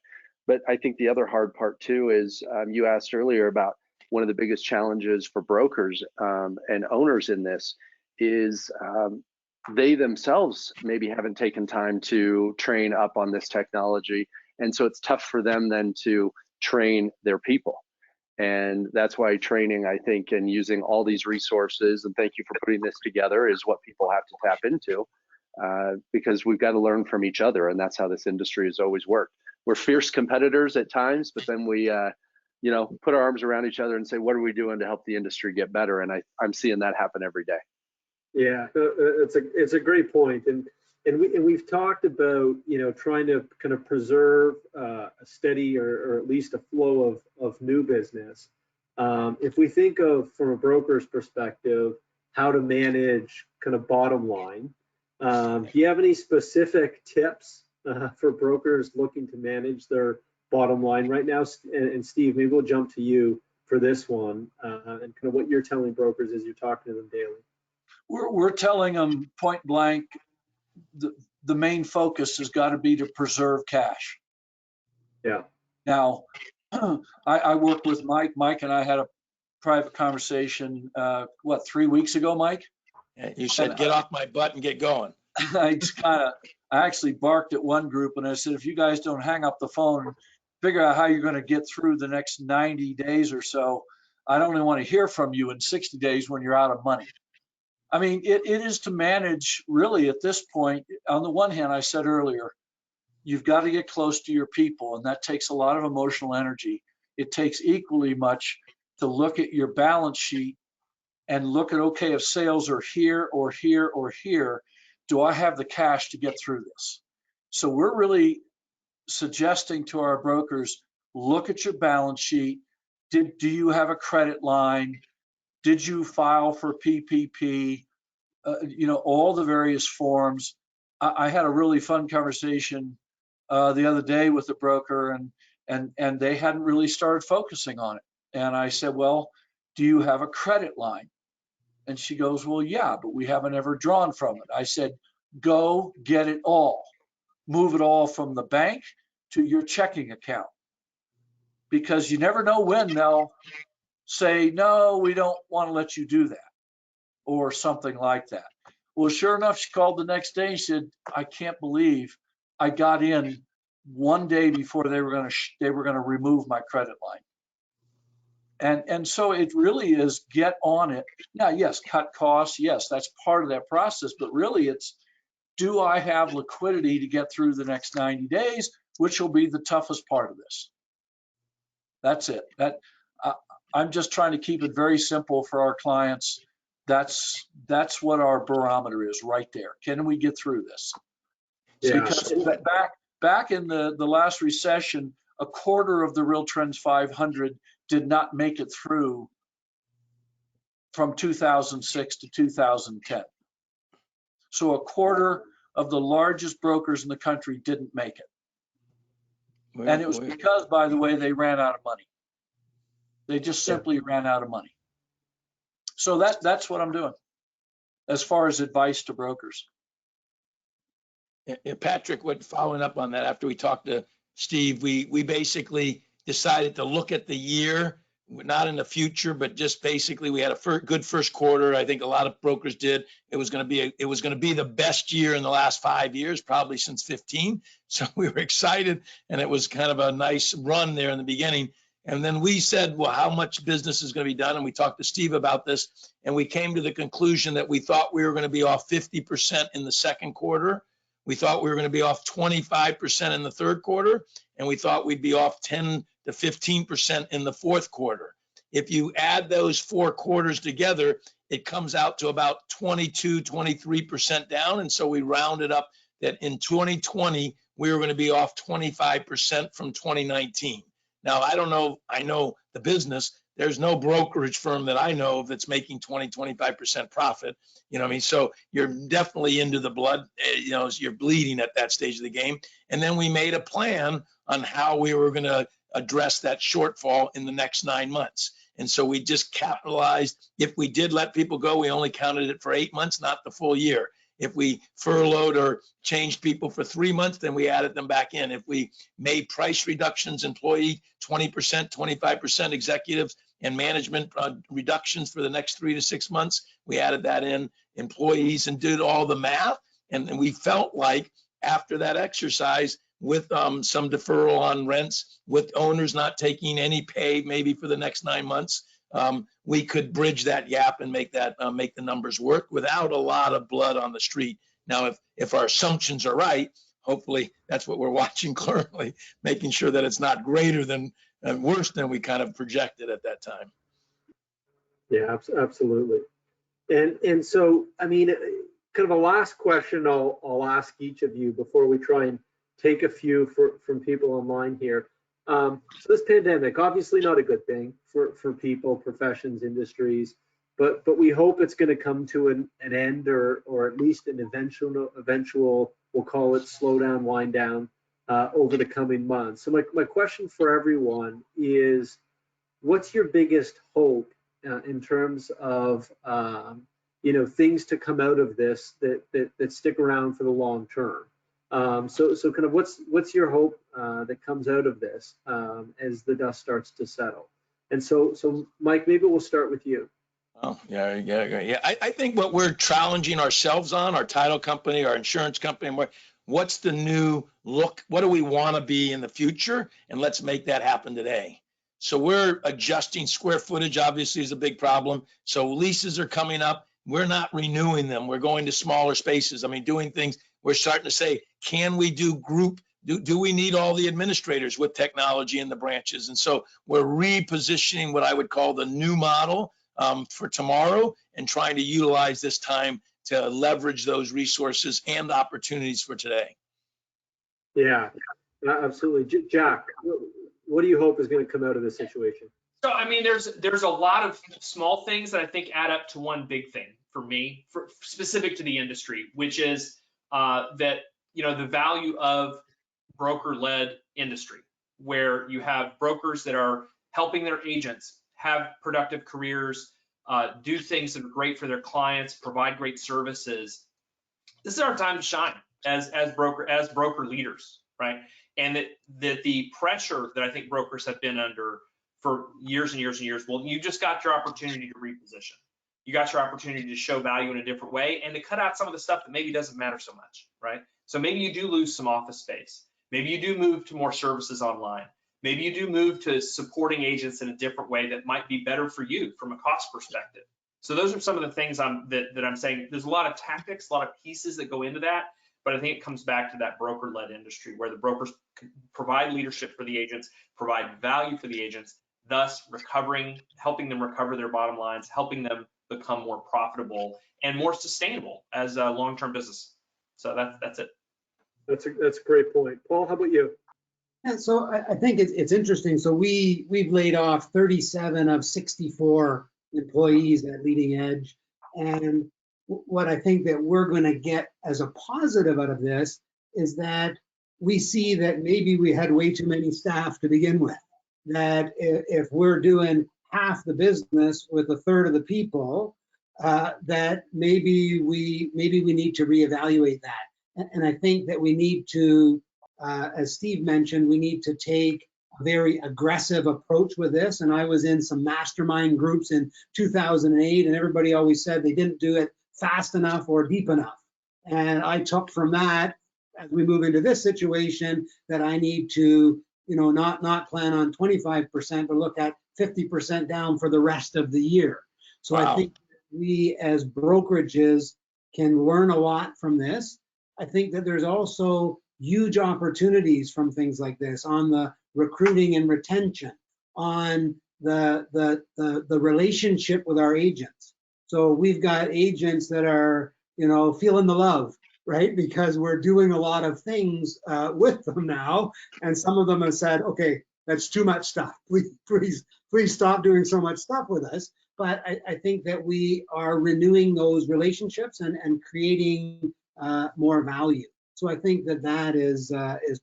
But I think the other hard part too is you asked earlier about one of the biggest challenges for brokers and owners in this is they themselves maybe haven't taken time to train up on this technology. And so it's tough for them then to train their people. And that's why training, I think, and using all these resources, and thank you for putting this together, is what people have to tap into because we've got to learn from each other. And that's how this industry has always worked. We're fierce competitors at times, but then we put our arms around each other and say, what are we doing to help the industry get better? And I'm seeing that happen every day. Yeah, it's a great point. And we've talked about, trying to kind of preserve a steady or at least a flow of new business. If we think of, from a broker's perspective, how to manage kind of bottom line, do you have any specific tips for brokers looking to manage their bottom line right now? And Steve, maybe we'll jump to you for this one and kind of what you're telling brokers as you're talking to them daily. We're telling them point blank, the main focus has got to be to preserve cash. Yeah. Now, I work with Mike. Mike and I had a private conversation, 3 weeks ago, Mike? You said, get off my butt and get going. I actually barked at one group and I said, if you guys don't hang up the phone and figure out how you're going to get through the next 90 days or so, I don't even want to hear from you in 60 days when you're out of money. I mean, it is to manage, really, at this point. On the one hand, I said earlier, you've got to get close to your people, and that takes a lot of emotional energy. It takes equally much to look at your balance sheet and look at, okay, if sales are here or here or here, do I have the cash to get through this? So we're really suggesting to our brokers, look at your balance sheet. Do you have a credit line? Did you file for PPP? All the various forms. I had a really fun conversation the other day with a broker, and they hadn't really started focusing on it. And I said, well, do you have a credit line? And she goes, well, yeah, but we haven't ever drawn from it. I said, go get it all. Move it all from the bank to your checking account, because you never know when they'll say, no, we don't want to let you do that, or something like that. Well, sure enough, she called the next day and said, I can't believe I got in one day before they were going to remove my credit line. And so it really is get on it. Now, yes, cut costs. Yes, that's part of that process. But really, it's, do I have liquidity to get through the next 90 days, which will be the toughest part of this. That's it. I'm just trying to keep it very simple for our clients. That's what our barometer is right there. Can we get through this? Yeah. Because back in the last recession, a quarter of the Real Trends 500 did not make it through from 2006 to 2010. So a quarter of the largest brokers in the country didn't make it. And it was because, by the way, they ran out of money. They just simply ran out of money. So that's what I'm doing as far as advice to brokers. Patrick, following up on that, after we talked to Steve, we basically decided to look at the year, not in the future, but just basically we had a good first quarter. I think a lot of brokers did. It was going to be the best year in the last 5 years, probably since 15. So we were excited, and it was kind of a nice run there in the beginning. And then we said, well, how much business is going to be done? And we talked to Steve about this, and we came to the conclusion that we thought we were going to be off 50% in the second quarter. We thought we were going to be off 25% in the third quarter, and we thought we'd be off 10 to 15% in the fourth quarter. If you add those 4 quarters together, it comes out to about 22, 23% down. And so we rounded up that in 2020, we were going to be off 25% from 2019. Now, I don't know, I know the business, there's no brokerage firm that I know of that's making 25% profit. You know what I mean? So you're definitely into the blood, you know, you're bleeding at that stage of the game. And then we made a plan on how we were going to address that shortfall in the next 9 months. And so we just capitalized. If we did let people go, we only counted it for 8 months, not the full year. If we furloughed or changed people for 3 months, then we added them back in. If we made price reductions, employee 20%, 25%, executives and management reductions for the next 3 to 6 months, we added that in, employees, and did all the math. And we felt like after that exercise, with some deferral on rents, with owners not taking any pay maybe for the next 9 months, we could bridge that gap and make that make the numbers work without a lot of blood on the street. Now, if our assumptions are right, hopefully that's what we're watching currently, making sure that it's not greater than and worse than we kind of projected at that time. Yeah, absolutely. And so, I mean, kind of a last question I'll ask each of you before we try and take a few from people online here. So this pandemic, obviously not a good thing for people, professions, industries, but we hope it's going to come to an end or at least an eventual, we'll call it slowdown, wind down over the coming months. So my question for everyone is, what's your biggest hope in terms of things to come out of this that stick around for the long term? So kind of what's your hope that comes out of this as the dust starts to settle? And so Mike, maybe we'll start with you. Oh, yeah. I think what we're challenging ourselves on, our title company, our insurance company, what's the new look? What do we want to be in the future? And let's make that happen today. So we're adjusting square footage, obviously, is a big problem. So leases are coming up. We're not renewing them. We're going to smaller spaces. I mean, doing things. We're starting to say, can we do group? Do we need all the administrators with technology in the branches? And so we're repositioning what I would call the new model for tomorrow and trying to utilize this time to leverage those resources and opportunities for today. Yeah, absolutely. Jack, what do you hope is going to come out of this situation? So, I mean, there's a lot of small things that I think add up to one big thing for me, specific to the industry, which is that, the value of broker-led industry, where you have brokers that are helping their agents have productive careers, do things that are great for their clients, provide great services. This is our time to shine as broker leaders, right? And that the pressure that I think brokers have been under for years and years and years, well, you just got your opportunity to reposition. You got your opportunity to show value in a different way and to cut out some of the stuff that maybe doesn't matter so much, right? So maybe you do lose some office space. Maybe you do move to more services online. Maybe you do move to supporting agents in a different way that might be better for you from a cost perspective. So those are some of the things that I'm saying. There's a lot of tactics, a lot of pieces that go into that, but I think it comes back to that broker-led industry where the brokers provide leadership for the agents, provide value for the agents, thus helping them recover their bottom lines, helping them become more profitable and more sustainable as a long-term business. So that's it. That's a great point. Paul, how about you? Yeah, so I think it's interesting. So we've laid off 37 of 64 employees at Leading Edge. And what I think that we're going to get as a positive out of this is that we see that maybe we had way too many staff to begin with. That if we're doing half the business with a third of the people, that maybe we need to reevaluate that. And I think that we need to, as Steve mentioned, we need to take a very aggressive approach with this. And I was in some mastermind groups in 2008, and everybody always said they didn't do it fast enough or deep enough. And I took from that, as we move into this situation, that I need to, not plan on 25%, but look at 50% down for the rest of the year. So wow. I think we as brokerages can learn a lot from this. I think that there's also huge opportunities from things like this on the recruiting and retention, on the relationship with our agents. So we've got agents that are, feeling the love, right? Because we're doing a lot of things with them now. And some of them have said, okay, that's too much stuff. Please stop doing so much stuff with us. But I think that we are renewing those relationships and creating more value. So I think that is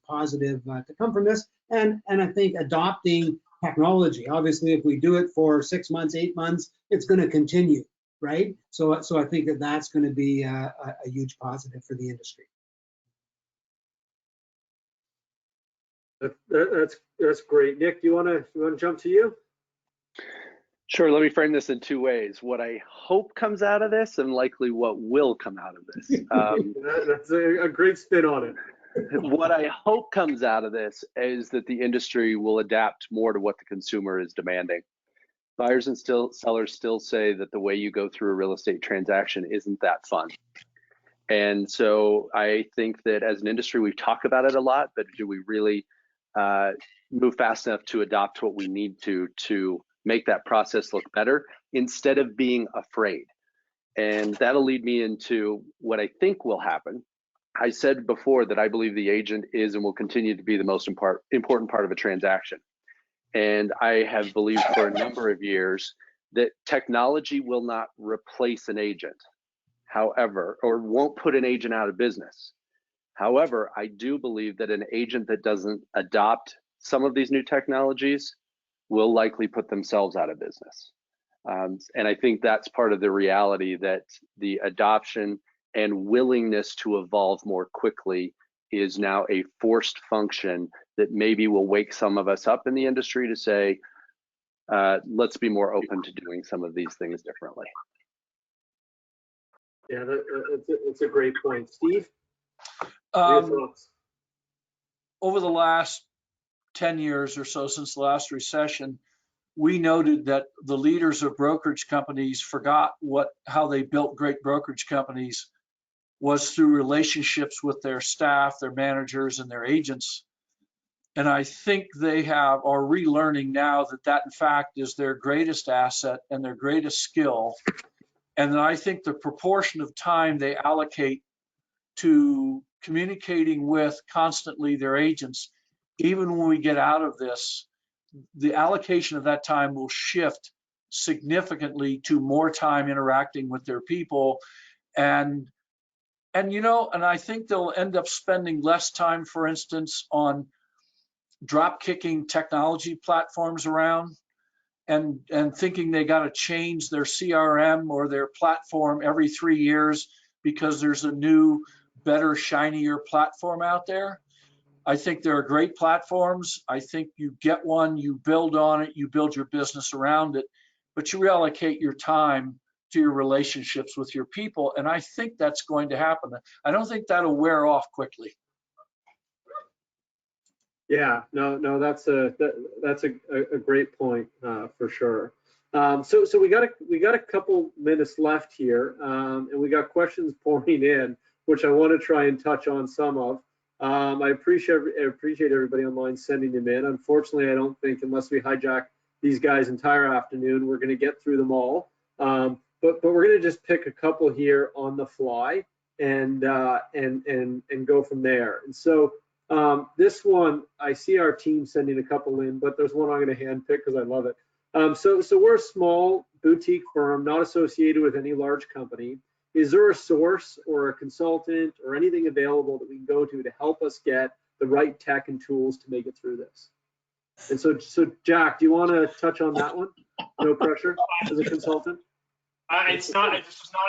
positive to come from this. And I think adopting technology, obviously, if we do it for 6 months, 8 months, it's going to continue, right? So I think that's going to be a huge positive for the industry. That's great. Nick, do you want to jump to you? Sure. Let me frame this in two ways. What I hope comes out of this, and likely what will come out of this. That's a great spin on it. What I hope comes out of this is that the industry will adapt more to what the consumer is demanding. Buyers and sellers still say that the way you go through a real estate transaction isn't that fun. And so I think that as an industry, we talk about it a lot, but do we really move fast enough to adopt what we need to make that process look better instead of being afraid? And that'll lead me into what I think will happen. I said before that I believe the agent is and will continue to be the most important part of a transaction. And I have believed for a number of years that technology will not replace an agent, however, or won't put an agent out of business. However, I do believe that an agent that doesn't adopt some of these new technologies will likely put themselves out of business. And I think that's part of the reality, that the adoption and willingness to evolve more quickly is now a forced function that maybe will wake some of us up in the industry to say, let's be more open to doing some of these things differently. Yeah, that's a great point. Steve, your thoughts? Over the last 10 years or so, since the last recession, we noted that the leaders of brokerage companies forgot how they built great brokerage companies was through relationships with their staff, their managers, and their agents. And I think they are relearning now that in fact is their greatest asset and their greatest skill. And then I think the proportion of time they allocate to communicating with constantly their agents, even when we get out of this, the allocation of that time will shift significantly to more time interacting with their people. And I think they'll end up spending less time, for instance, on drop kicking technology platforms around and thinking they got to change their CRM or their platform every 3 years because there's a new, better, shinier platform out there. I think there are great platforms. I think you get one, you build on it, you build your business around it, but you reallocate your time to your relationships with your people. And I think that's going to happen. I don't think that'll wear off quickly. Yeah, no, that's a great point for sure. So we got a couple minutes left here, and we got questions pouring in, which I want to try and touch on some of. I appreciate everybody online sending them in. Unfortunately, I don't think, unless we hijack these guys' entire afternoon, we're going to get through them all. But we're going to just pick a couple here on the fly and go from there. And so this one, I see our team sending a couple in, but there's one I'm going to hand pick because I love it. So we're a small boutique firm, not associated with any large company. Is there a source or a consultant or anything available that we can go to help us get the right tech and tools to make it through this? And so Jack, do you want to touch on that one? No pressure as a consultant. It's not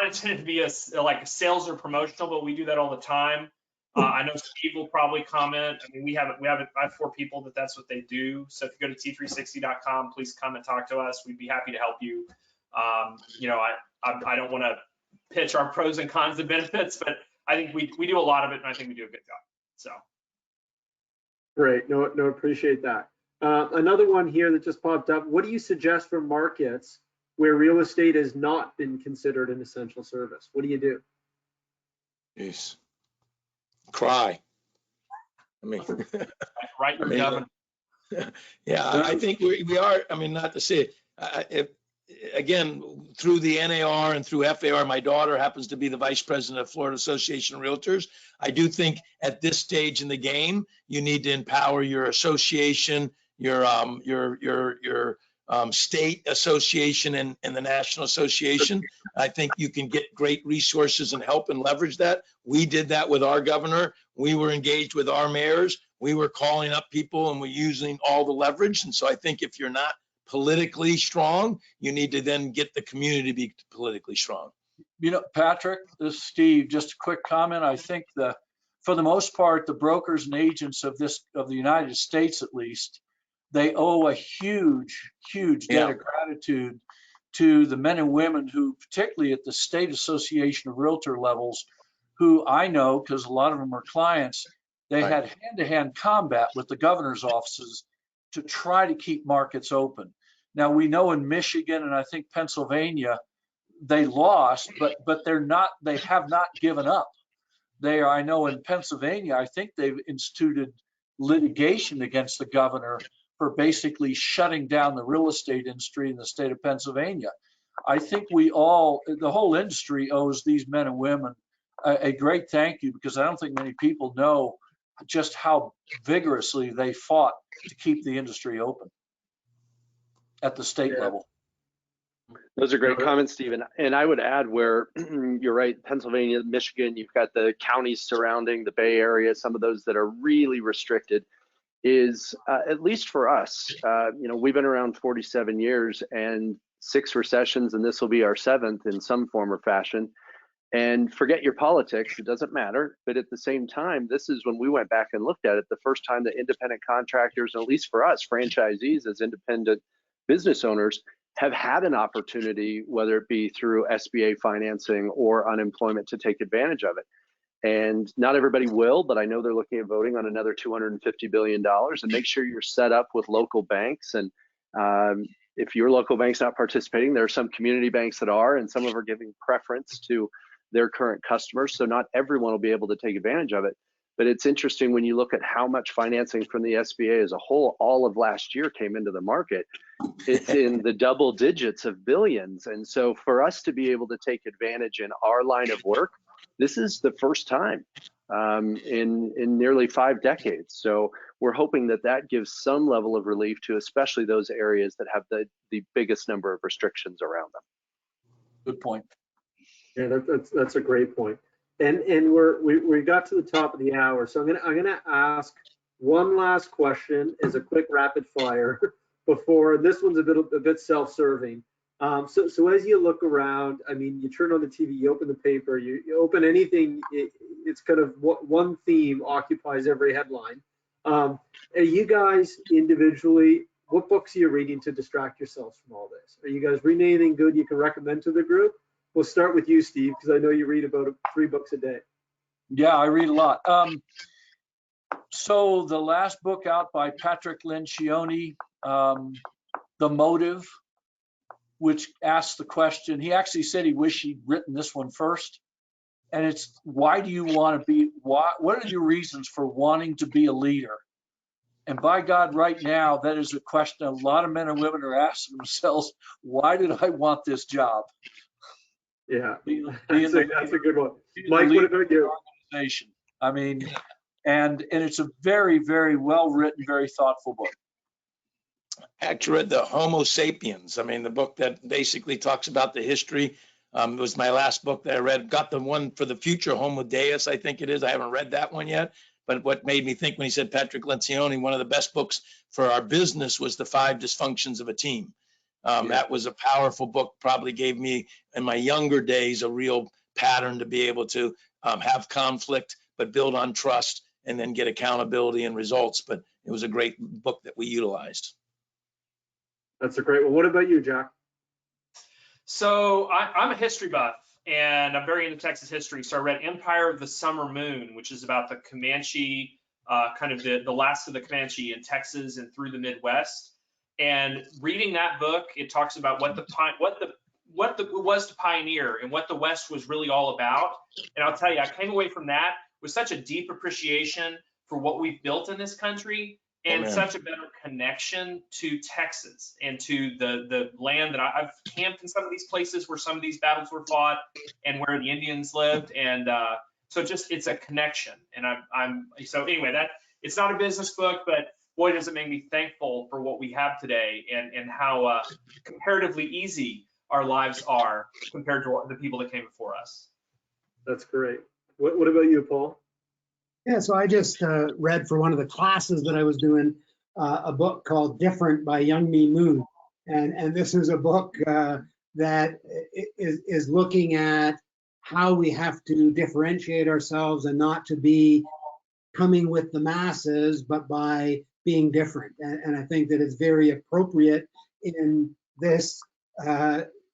intended to be a sales or promotional, but we do that all the time. I know Steve will probably comment. I mean, I have 4 people that's what they do. So if you go to t360.com, please come and talk to us. We'd be happy to help you. I don't want to pitch our pros and cons and benefits, but I think we do a lot of it, and I think we do a good job. So great. No, appreciate that. Another one here that just popped up. What do you suggest for markets where real estate has not been considered an essential service? What do you do? Jeez. Cry. I mean, right, your governor. yeah, I think we are. I mean, not to say it. again, through the NAR and through FAR, my daughter happens to be the vice president of Florida Association of Realtors. I do think at this stage in the game, you need to empower your association, your state association and the national association. I think you can get great resources and help and leverage that. We did that with our governor. We were engaged with our mayors. We were calling up people and we're using all the leverage. And so I think if you're not politically strong, you need to then get the community to be politically strong. You know, Patrick, this is Steve, just a quick comment. I think for the most part, the brokers and agents of the United States, at least, they owe a huge debt of gratitude to the men and women who, particularly at the state association of realtor levels, who I know, because a lot of them are clients, they had hand-to-hand combat with the governor's offices to try to keep markets open. Now we know in Michigan and I think Pennsylvania, they lost, but they have not given up. I know in Pennsylvania, I think they've instituted litigation against the governor for basically shutting down the real estate industry in the state of Pennsylvania. I think the whole industry owes these men and women a great thank you, because I don't think many people know just how vigorously they fought to keep the industry open at the state level. Those are great comments, Stephen. And I would add where you're right, Pennsylvania, Michigan, you've got the counties surrounding the Bay Area, some of those that are really restricted, is at least for us, we've been around 47 years and 6 recessions, and this will be our 7th in some form or fashion. And forget your politics, it doesn't matter. But at the same time, this is when we went back and looked at it, the first time that independent contractors, and at least for us, franchisees as independent business owners, have had an opportunity, whether it be through SBA financing or unemployment, to take advantage of it. And not everybody will, but I know they're looking at voting on another $250 billion. And make sure you're set up with local banks. And if your local bank's not participating, there are some community banks that are, and some of them are giving preference to their current customers. So not everyone will be able to take advantage of it. But it's interesting when you look at how much financing from the SBA as a whole, all of last year came into the market. It's in the double digits of billions. And so for us to be able to take advantage in our line of work, this is the first time in nearly 5 decades. So we're hoping that gives some level of relief to especially those areas that have the biggest number of restrictions around them. Good point. Yeah, that's a great point. And we got to the top of the hour, so I'm gonna ask one last question as a quick rapid fire before this one's a bit self-serving. So as you look around, I mean, you turn on the TV, you open the paper, you open anything, it's kind of one theme occupies every headline. Are you guys individually, what books are you reading to distract yourselves from all this? Are you guys reading anything good you can recommend to the group? We'll start with you, Steve, because I know you read about 3 books a day. Yeah, I read a lot. So the last book out by Patrick Lencioni, The Motive, which asks the question, he actually said he wished he'd written this one first. And it's, why do you want to be, what are your reasons for wanting to be a leader? And by God, right now, that is a question a lot of men and women are asking themselves, why did I want this job? Yeah, that's a good one. Mike, what about you? Organization. I mean, and it's a very, very well written, very thoughtful book. I actually read the Homo Sapiens. I mean, the book that basically talks about the history. It was my last book that I read. Got the one for the future, Homo Deus, I think it is. I haven't read that one yet. But what made me think when he said Patrick Lencioni, one of the best books for our business was The 5 Dysfunctions of a Team. That was a powerful book, probably gave me in my younger days a real pattern to be able to have conflict, but build on trust and then get accountability and results. But it was a great book that we utilized. That's a great one. What about you, Jack? So I'm a history buff and I'm very into Texas history. So I read Empire of the Summer Moon, which is about the Comanche, kind of the last of the Comanche in Texas and through the Midwest. And reading that book, it talks about what it was to pioneer and what the West was really all about. And I'll tell you, I came away from that with such a deep appreciation for what we've built in this country and Amen. such a better connection to Texas and to the land that I've camped in some of these places where some of these battles were fought and where the Indians lived. And so just, it's a connection. And so anyway, that it's not a business book, but boy, does it make me thankful for what we have today and how comparatively easy our lives are compared to the people that came before us. That's great. What about you, Paul? Yeah, so I just read for one of the classes that I was doing a book called Different by Young Mi Moon. And this is a book that is looking at how we have to differentiate ourselves and not to be coming with the masses, but by being different. And I think that it's very appropriate in this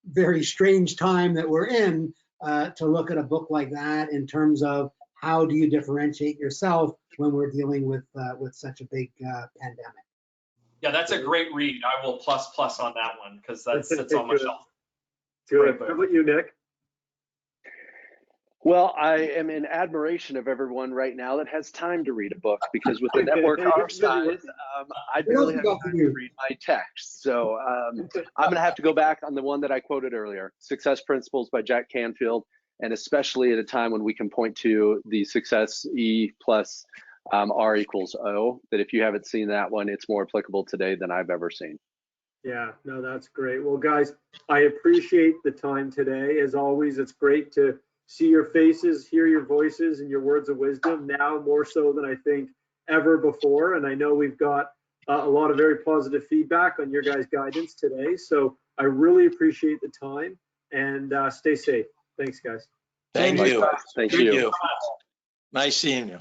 very strange time that we're in to look at a book like that in terms of how do you differentiate yourself when we're dealing with such a big pandemic. Yeah, that's a great read. I will plus on that one because that's on my shelf. Good. How about you, Nick? Well, I am in admiration of everyone right now that has time to read a book, because with the network our size, I barely have time to read my text. So I'm going to have to go back on the one that I quoted earlier, Success Principles by Jack Canfield, and especially at a time when we can point to the success E plus R equals O, that if you haven't seen that one, it's more applicable today than I've ever seen. Yeah, no, that's great. Well, guys, I appreciate the time today. As always, it's great to see your faces, hear your voices and your words of wisdom, now more so than I think ever before. And I know we've got a lot of very positive feedback on your guys' guidance today. So I really appreciate the time, and stay safe. Thanks, guys. Thank you. Thank you. Nice seeing you.